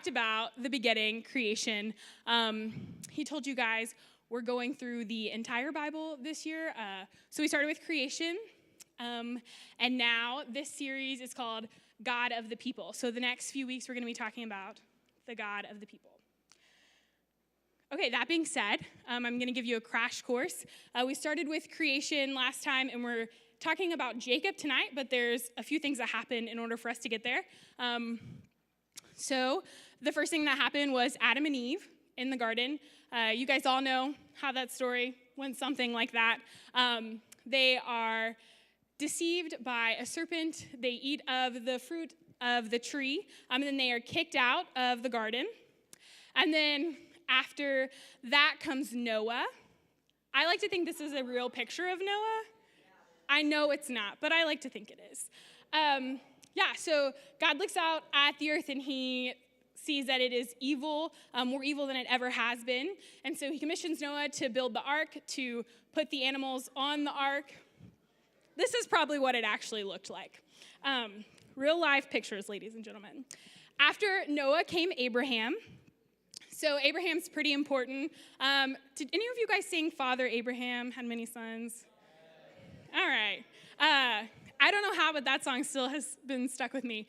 talked about the beginning, creation. He told you guys we're going through the entire Bible this year. So we started with creation, and now this series is called God of the People. So the next few weeks we're going to be talking about the God of the people. Okay, that being said, I'm going to give you a crash course. We started with creation last time, and we're talking about Jacob tonight, but there's a few things that happened in order for us to get there. So the first thing that happened was Adam and Eve in the garden. You guys all know how that story went, something like that. They are deceived by a serpent. They eat of the fruit of the tree, and then they are kicked out of the garden. And then after that comes Noah. I like to think this is a real picture of Noah. I know it's not, but I like to think it is. So God looks out at the earth and he sees that it is evil, more evil than it ever has been. And so he commissions Noah to build the ark, to put the animals on the ark. This is probably what it actually looked like. Real life pictures, ladies and gentlemen. After Noah came Abraham. So Abraham's pretty important. Did any of you guys sing Father Abraham had many sons? All right. I don't know how, but that song still has been stuck with me.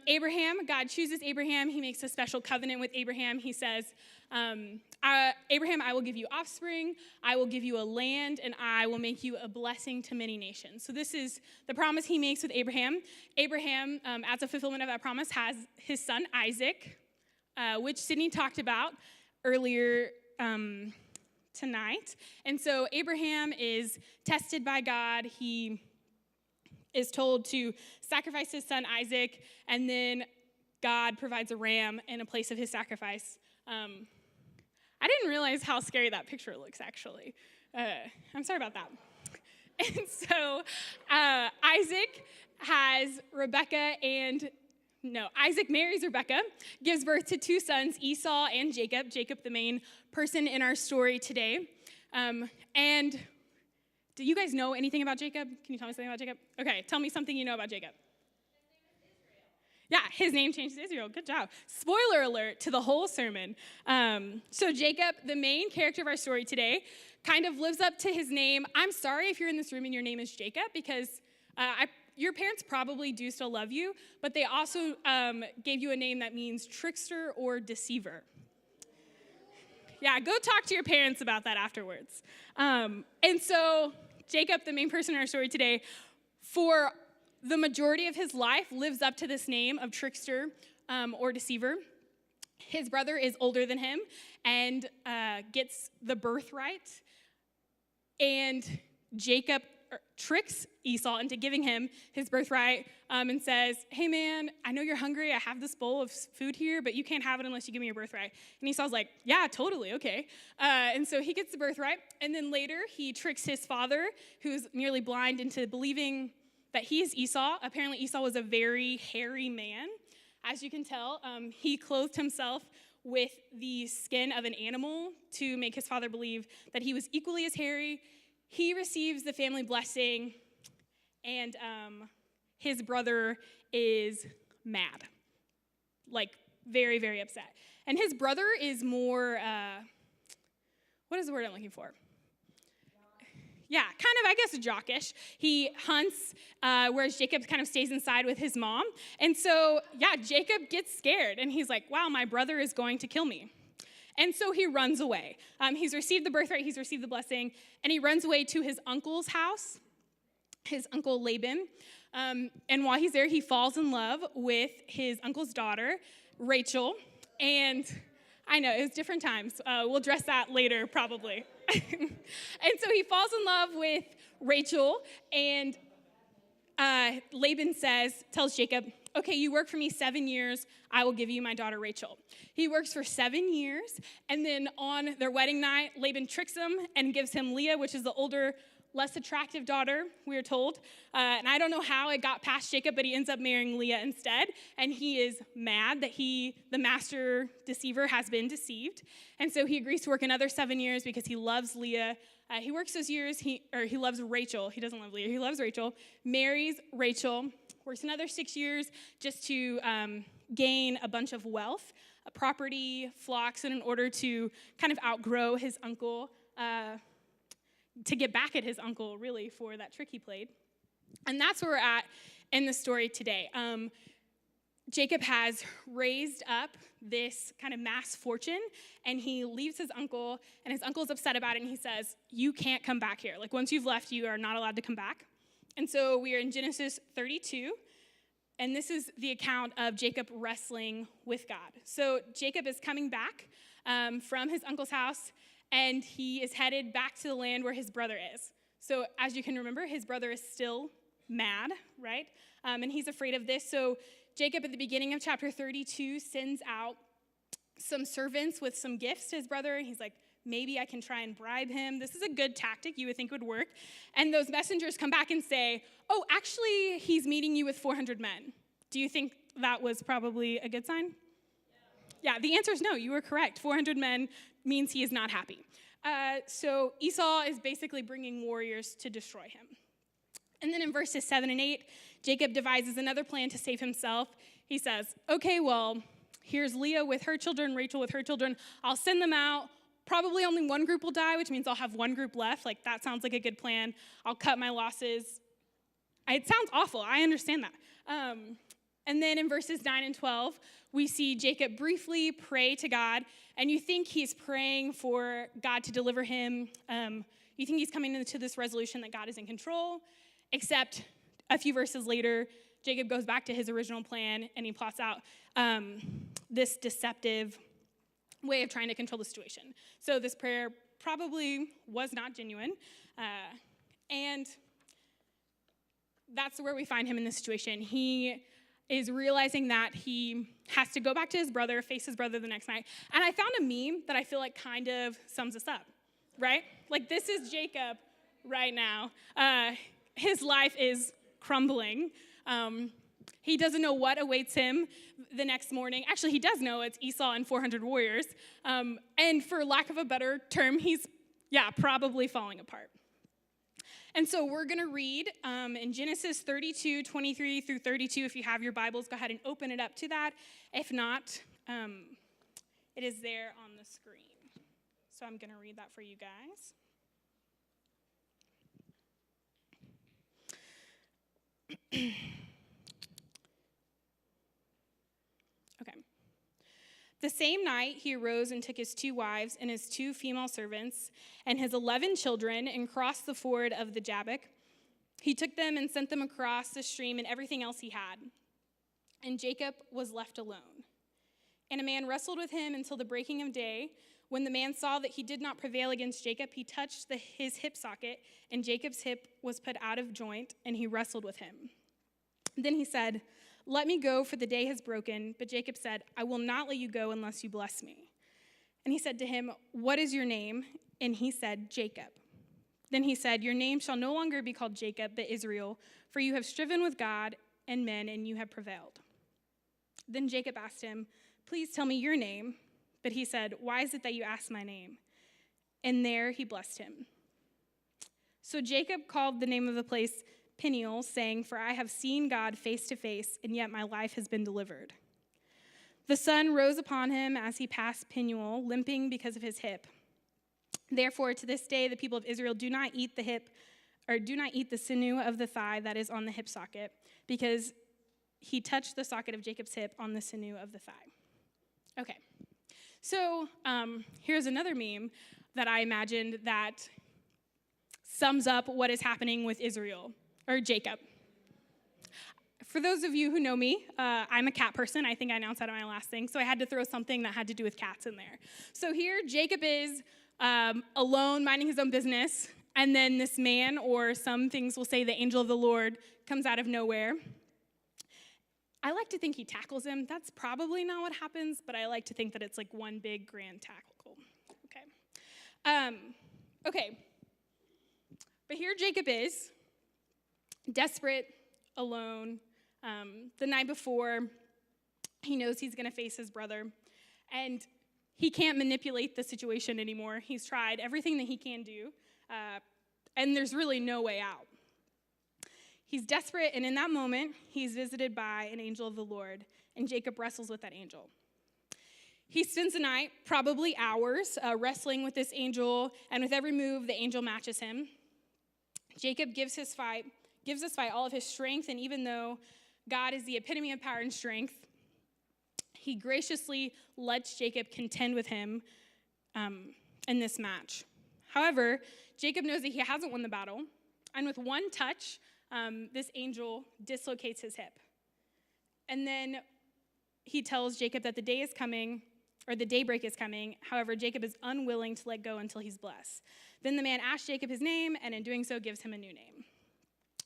Abraham, God chooses Abraham. He makes a special covenant with Abraham. He says, Abraham, I will give you offspring. I will give you a land, and I will make you a blessing to many nations. So this is the promise he makes with Abraham. Abraham, as a fulfillment of that promise, has his son Isaac, which Sydney talked about earlier tonight. And so Abraham is tested by God. He is told to sacrifice his son Isaac, and then God provides a ram in a place of his sacrifice. I didn't realize how scary that picture looks, actually. I'm sorry about that. And so Isaac marries Rebekah, gives birth to two sons, Esau and Jacob. Jacob, the main person in our story today. And do you guys know anything about Jacob? Can you tell me something about Jacob? Okay, tell me something you know about Jacob. Yeah, his name changed to Israel. Good job. Spoiler alert to the whole sermon. So Jacob, the main character of our story today, kind of lives up to his name. I'm sorry if you're in this room and your name is Jacob, because your parents probably do still love you, but they also gave you a name that means trickster or deceiver. Yeah, go talk to your parents about that afterwards. And so Jacob, the main person in our story today, for the majority of his life lives up to this name of trickster or deceiver. His brother is older than him and gets the birthright. And Jacob tricks Esau into giving him his birthright and says, hey man, I know you're hungry. I have this bowl of food here, but you can't have it unless you give me your birthright. And Esau's like, yeah, totally, okay. And so he gets the birthright. And then later he tricks his father, who's nearly blind, into believing that he is Esau. Apparently Esau was a very hairy man. As you can tell, he clothed himself with the skin of an animal to make his father believe that he was equally as hairy. He receives the family blessing, and his brother is mad, like very, very upset. And his brother is more, what is the word I'm looking for? Yeah, kind of, I guess, jockish. He hunts, whereas Jacob kind of stays inside with his mom. And so, yeah, Jacob gets scared, and he's like, wow, my brother is going to kill me. And so he runs away. He's received the birthright, he's received the blessing, and he runs away to his uncle's house, his uncle Laban. And while he's there, he falls in love with his uncle's daughter, Rachel. And I know, it was different times. We'll address that later, probably. And so he falls in love with Rachel, and Laban tells Jacob, okay, you work for me 7 years, I will give you my daughter Rachel. He works for 7 years, and then on their wedding night, Laban tricks him and gives him Leah, which is the older, less attractive daughter, we are told. And I don't know how it got past Jacob, but he ends up marrying Leah instead, and he is mad that the master deceiver, has been deceived. And so he agrees to work another 7 years because he loves Leah. He works those years, he loves Rachel. He doesn't love Leah, he loves Rachel, marries Rachel, works another 6 years just to gain a bunch of wealth, property, flocks, and in order to kind of outgrow his uncle, to get back at his uncle, really, for that trick he played. And that's where we're at in the story today. Jacob has raised up this kind of mass fortune, and he leaves his uncle, and his uncle's upset about it, and he says, you can't come back here. Like, once you've left, you are not allowed to come back. And so we are in Genesis 32, and this is the account of Jacob wrestling with God. So Jacob is coming back from his uncle's house, and he is headed back to the land where his brother is. So as you can remember, his brother is still mad, right? And he's afraid of this. So Jacob, at the beginning of chapter 32, sends out some servants with some gifts to his brother. He's like, maybe I can try and bribe him. This is a good tactic you would think would work. And those messengers come back and say, oh, actually, he's meeting you with 400 men. Do you think that was probably a good sign? Yeah, the answer is no. You were correct. 400 men means he is not happy. So Esau is basically bringing warriors to destroy him. And then in verses 7 and 8, Jacob devises another plan to save himself. He says, okay, well, here's Leah with her children, Rachel with her children. I'll send them out. Probably only one group will die, which means I'll have one group left. Like, that sounds like a good plan. I'll cut my losses. It sounds awful. I understand that. And then in verses 9 and 12, we see Jacob briefly pray to God, and you think he's praying for God to deliver him. You think he's coming into this resolution that God is in control, except a few verses later, Jacob goes back to his original plan, and he plots out this deceptive way of trying to control the situation. So this prayer probably was not genuine, and that's where we find him in this situation. He is realizing that he has to go back to his brother, face his brother the next night. And I found a meme that I feel like kind of sums us up, right? Like, this is Jacob right now. His life is crumbling. He doesn't know what awaits him the next morning. Actually, he does know it's Esau and 400 warriors. And for lack of a better term, he's, probably falling apart. And so we're going to read in Genesis 32, 23 through 32. If you have your Bibles, go ahead and open it up to that. If not, it is there on the screen. So I'm going to read that for you guys. Okay. The same night he arose and took his 2 wives and his 2 female servants and his 11 children and crossed the ford of the Jabbok. He took them and sent them across the stream and everything else he had. And Jacob was left alone. And a man wrestled with him until the breaking of day. When the man saw that he did not prevail against Jacob, he touched his hip socket, and Jacob's hip was put out of joint, and he wrestled with him. Then he said, let me go, for the day has broken. But Jacob said, I will not let you go unless you bless me. And he said to him, what is your name? And he said, Jacob. Then he said, your name shall no longer be called Jacob, but Israel, for you have striven with God and men, and you have prevailed. Then Jacob asked him, please tell me your name. But he said, why is it that you ask my name? And there he blessed him. So Jacob called the name of the place Peniel, saying, for I have seen God face to face, and yet my life has been delivered. The sun rose upon him as he passed Peniel, limping because of his hip. Therefore, to this day, the people of Israel do not eat the sinew of the thigh that is on the hip socket, because he touched the socket of Jacob's hip on the sinew of the thigh. Okay, so here's another meme that I imagined that sums up what is happening with Israel, or Jacob. For those of you who know me, I'm a cat person. I think I announced that in my last thing, so I had to throw something that had to do with cats in there. So here, Jacob is alone, minding his own business, and then this man, or some things will say the angel of the Lord, comes out of nowhere. I like to think he tackles him. That's probably not what happens, but I like to think that it's like one big grand tackle. Okay. But here Jacob is, desperate, alone. The night before, he knows he's going to face his brother, and he can't manipulate the situation anymore. He's tried everything that he can do, and there's really no way out. He's desperate, and in that moment, he's visited by an angel of the Lord, and Jacob wrestles with that angel. He spends the night, probably hours, wrestling with this angel, and with every move, the angel matches him. Jacob gives this fight all of his strength, and even though God is the epitome of power and strength, he graciously lets Jacob contend with him in this match. However, Jacob knows that he hasn't won the battle, and with one touch, this angel dislocates his hip. And then he tells Jacob that the day is coming, or the daybreak is coming. However, Jacob is unwilling to let go until he's blessed. Then the man asks Jacob his name, and in doing so, gives him a new name.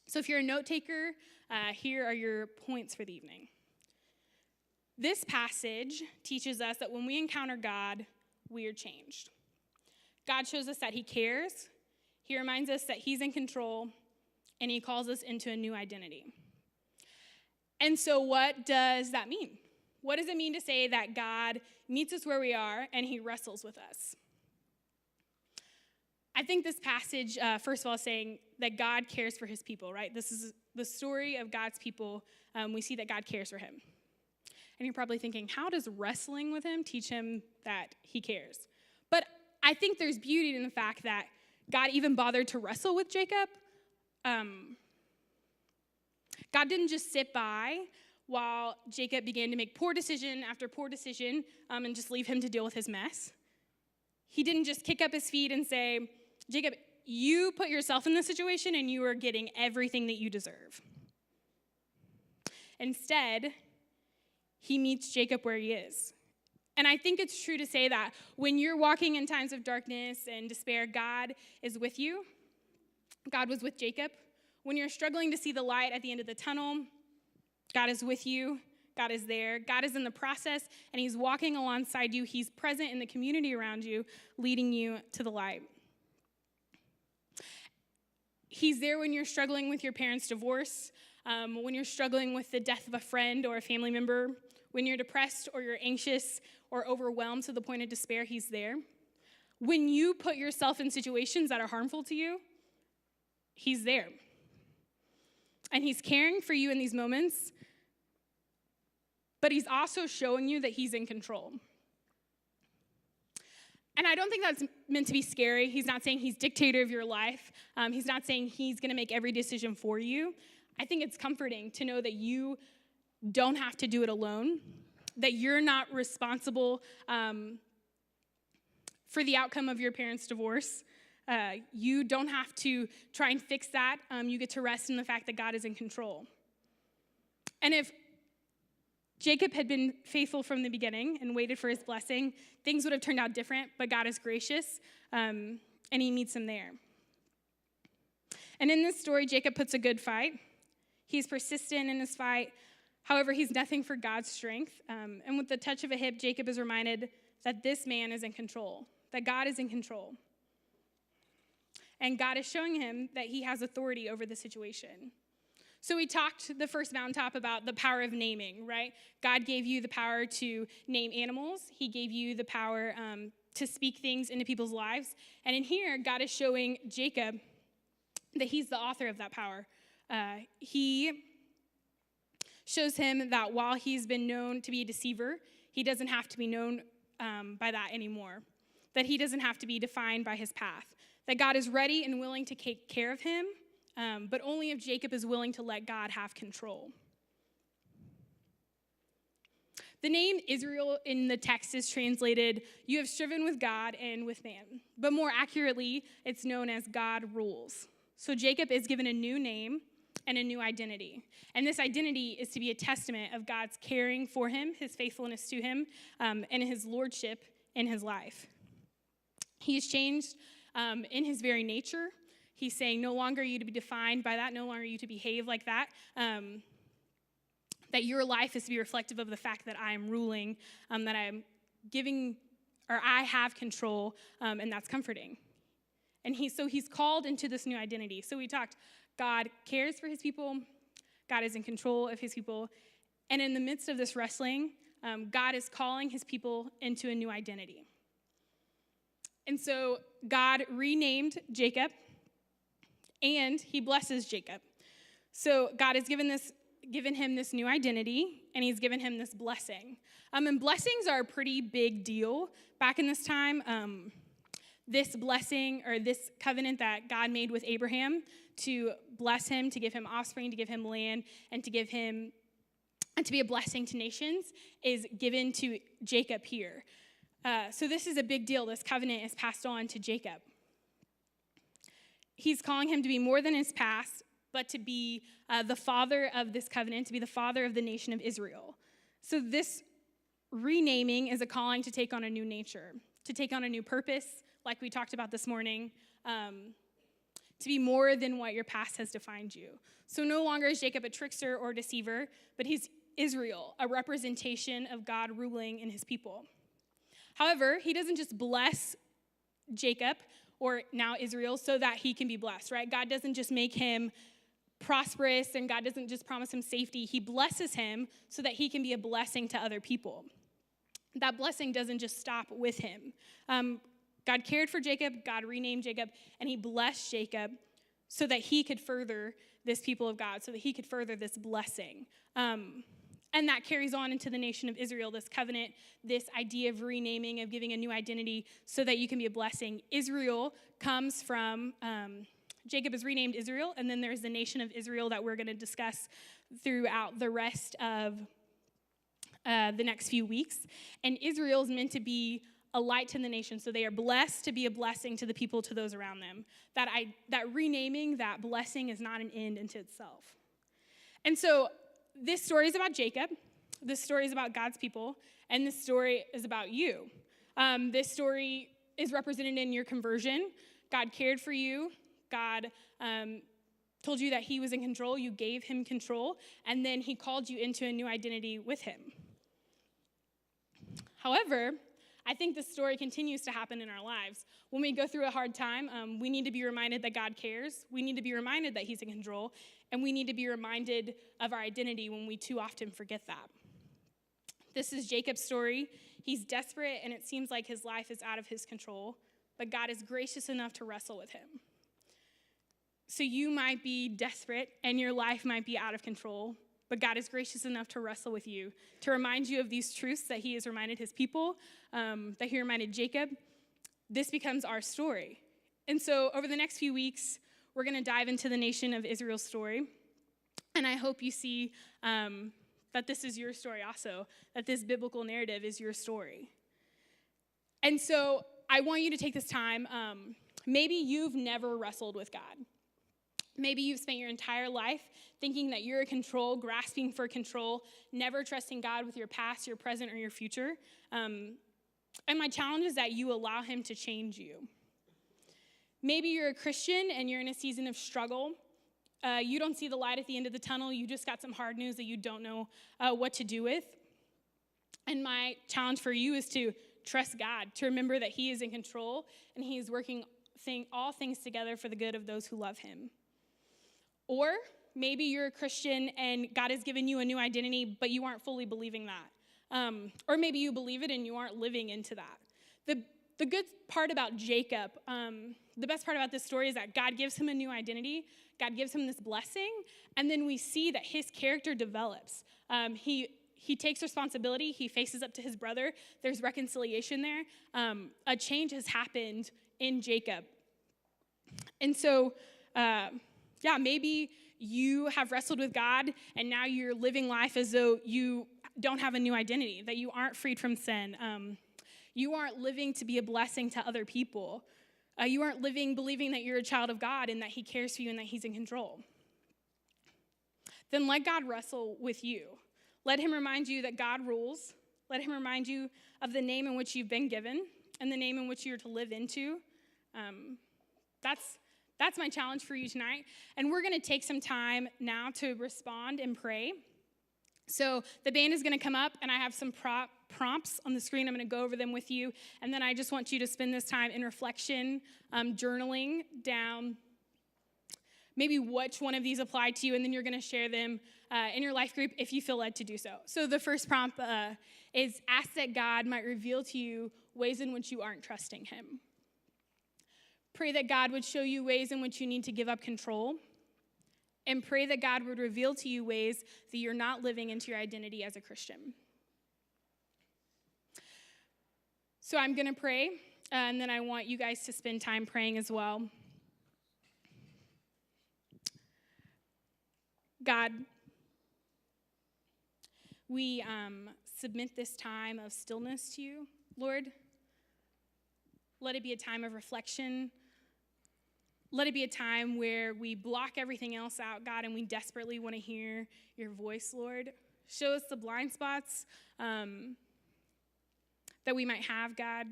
So if you're a note taker, here are your points for the evening. This passage teaches us that when we encounter God, we are changed. God shows us that he cares. He reminds us that he's in control, and he calls us into a new identity. And so what does that mean? What does it mean to say that God meets us where we are and he wrestles with us? I think this passage, first of all, is saying that God cares for his people, right? This is the story of God's people. We see that God cares for him. And you're probably thinking, how does wrestling with him teach him that he cares? But I think there's beauty in the fact that God even bothered to wrestle with Jacob. God didn't just sit by while Jacob began to make poor decision after poor decision and just leave him to deal with his mess. He didn't just kick up his feet and say, Jacob, you put yourself in this situation and you are getting everything that you deserve. Instead, he meets Jacob where he is. And I think it's true to say that when you're walking in times of darkness and despair, God is with you. God was with Jacob. When you're struggling to see the light at the end of the tunnel, God is with you. God is there. God is in the process, and he's walking alongside you. He's present in the community around you, leading you to the light. He's there when you're struggling with your parents' divorce, when you're struggling with the death of a friend or a family member, when you're depressed or you're anxious or overwhelmed to the point of despair, he's there. When you put yourself in situations that are harmful to you, he's there. And he's caring for you in these moments, but he's also showing you that he's in control. And I don't think that's meant to be scary. He's not saying he's dictator of your life. He's not saying he's going to make every decision for you. I think it's comforting to know that you don't have to do it alone, that you're not responsible for the outcome of your parents' divorce. You don't have to try and fix that. You get to rest in the fact that God is in control. And if Jacob had been faithful from the beginning and waited for his blessing, things would have turned out different, but God is gracious, and he meets him there. And in this story, Jacob puts a good fight. He's persistent in his fight. However, he's nothing for God's strength. And with the touch of a hip, Jacob is reminded that this man is in control, that God is in control. And God is showing him that he has authority over the situation. So we talked the first Mountaintop about the power of naming, right? God gave you the power to name animals. He gave you the power to speak things into people's lives. And in here, God is showing Jacob that he's the author of that power. He shows him that while he's been known to be a deceiver, he doesn't have to be known by that anymore. That he doesn't have to be defined by his path. That God is ready and willing to take care of him, but only if Jacob is willing to let God have control. The name Israel in the text is translated, "You have striven with God and with man." But more accurately, it's known as God rules. So Jacob is given a new name and a new identity. And this identity is to be a testament of God's caring for him, his faithfulness to him, and his lordship in his life. He is changed in his very nature. He's saying, no longer are you to be defined by that, no longer are you to behave like that, that your life is to be reflective of the fact that I am ruling, that I am giving, or I have control, and that's comforting. And he's called into this new identity. So we talked, God cares for his people, God is in control of his people, and in the midst of this wrestling, God is calling his people into a new identity. And so God renamed Jacob, and he blesses Jacob. So God has given him this new identity, and he's given him this blessing. And blessings are a pretty big deal back in this time. This blessing or this covenant that God made with Abraham to bless him, to give him offspring, to give him land, and to be a blessing to nations is given to Jacob here. So this is a big deal. This covenant is passed on to Jacob. He's calling him to be more than his past, but to be the father of this covenant, to be the father of the nation of Israel. So this renaming is a calling to take on a new nature, to take on a new purpose, like we talked about this morning, to be more than what your past has defined you. So no longer is Jacob a trickster or deceiver, but he's Israel, a representation of God ruling in his people. However, he doesn't just bless Jacob, or now Israel, so that he can be blessed, right? God doesn't just make him prosperous, and God doesn't just promise him safety. He blesses him so that he can be a blessing to other people. That blessing doesn't just stop with him. God cared for Jacob, God renamed Jacob, and he blessed Jacob so that he could further this people of God, so that he could further this blessing. And that carries on into the nation of Israel, this covenant, this idea of renaming, of giving a new identity so that you can be a blessing. Israel comes from, Jacob is renamed Israel, and then there's the nation of Israel that we're going to discuss throughout the rest of the next few weeks. And Israel is meant to be a light to the nation, so they are blessed to be a blessing to the people, to those around them. That renaming, that blessing is not an end unto itself. And so this story is about Jacob, this story is about God's people, and this story is about you. This story is represented in your conversion. God cared for you. God told you that he was in control. You gave him control, and then he called you into a new identity with him. However, I think this story continues to happen in our lives. When we go through a hard time, we need to be reminded that God cares. We need to be reminded that he's in control. And we need to be reminded of our identity when we too often forget that. This is Jacob's story. He's desperate, and it seems like his life is out of his control. But God is gracious enough to wrestle with him. So you might be desperate, and your life might be out of control. But God is gracious enough to wrestle with you, to remind you of these truths that he has reminded his people, that he reminded Jacob. This becomes our story. And so over the next few weeks, we're going to dive into the nation of Israel's story. And I hope you see that this is your story also, that this biblical narrative is your story. And so I want you to take this time. Maybe you've never wrestled with God. Maybe you've spent your entire life thinking that you're in control, grasping for control, never trusting God with your past, your present, or your future. And my challenge is that you allow him to change you. Maybe you're a Christian and you're in a season of struggle. You don't see the light at the end of the tunnel. You just got some hard news that you don't know what to do with. And my challenge for you is to trust God, to remember that he is in control and he is working all things together for the good of those who love him. Or maybe you're a Christian and God has given you a new identity, but you aren't fully believing that. Or maybe you believe it and you aren't living into that. The good part about Jacob, the best part about this story is that God gives him a new identity. God gives him this blessing. And then we see that his character develops. He takes responsibility. He faces up to his brother. There's reconciliation there. A change has happened in Jacob. And so, maybe you have wrestled with God and now you're living life as though you don't have a new identity, that you aren't freed from sin. You aren't living to be a blessing to other people. You aren't living believing that you're a child of God and that he cares for you and that he's in control. Then let God wrestle with you. Let him remind you that God rules. Let him remind you of the name in which you've been given and the name in which you're to live into. That's my challenge for you tonight. And we're going to take some time now to respond and pray. So the band is going to come up, and I have some prompts on the screen. I'm going to go over them with you. And then I just want you to spend this time in reflection, journaling down maybe which one of these apply to you, and then you're going to share them in your life group if you feel led to do so. So the first prompt is ask that God might reveal to you ways in which you aren't trusting him. Pray that God would show you ways in which you need to give up control. and pray that God would reveal to you ways that you're not living into your identity as a Christian. So I'm going to pray, and then I want you guys to spend time praying as well. God, we submit this time of stillness to you, Lord. Let it be a time of reflection. Let it be a time where we block everything else out, God, and we desperately want to hear your voice, Lord. Show us the blind spots that we might have, God.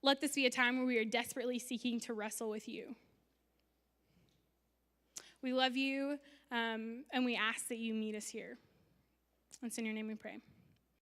Let this be a time where we are desperately seeking to wrestle with you. We love you, and we ask that you meet us here. It's in your name we pray.